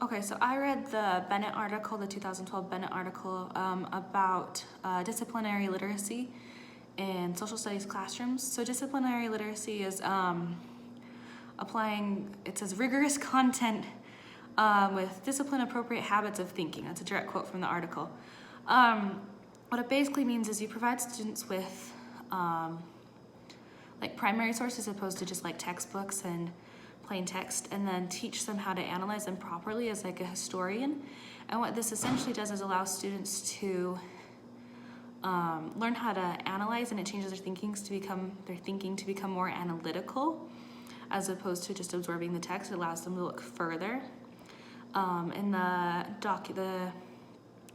Okay, so I read the Bennett article, the 2012 Bennett article about disciplinary literacy in social studies classrooms. So disciplinary literacy is applying, it says rigorous content with discipline appropriate habits of thinking. That's a direct quote from the article. What it basically means is you provide students with like primary sources as opposed to just like textbooks and plain text, and then teach them how to analyze them properly as like a historian. And what this essentially does is allow students to learn how to analyze, and it changes their thinking to become more analytical as opposed to just absorbing the text. It allows them to look further. In the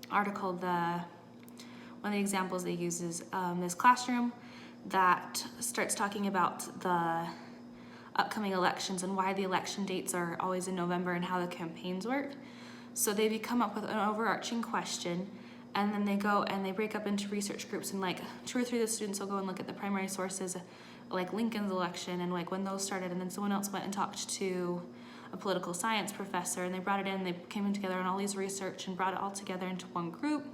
article, one of the examples they use is this classroom that starts talking about the upcoming elections and why the election dates are always in November and how the campaigns work. So they come up with an overarching question, and then they go and they break up into research groups, and like 2 or 3 of the students will go and look at the primary sources like Lincoln's election and like when those started, and then someone else went and talked to a political science professor, and they brought it in, they came in together on all these research and brought it all together into one group,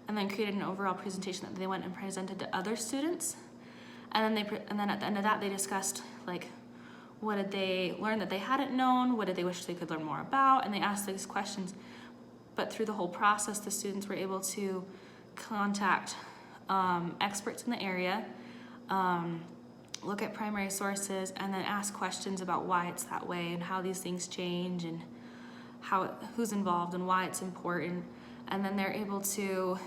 and then created an overall presentation that they went and presented to other students. And then at the end of that, they discussed like, what did they learn that they hadn't known? What did they wish they could learn more about? And they asked these questions. But through the whole process, the students were able to contact experts in the area, look at primary sources, and then ask questions about why it's that way and how these things change and who's involved and why it's important. And then they're able to,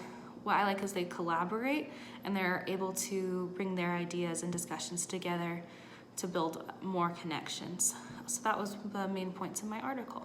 what I like is they collaborate, and they're able to bring their ideas and discussions together to build more connections. So that was the main points in my article.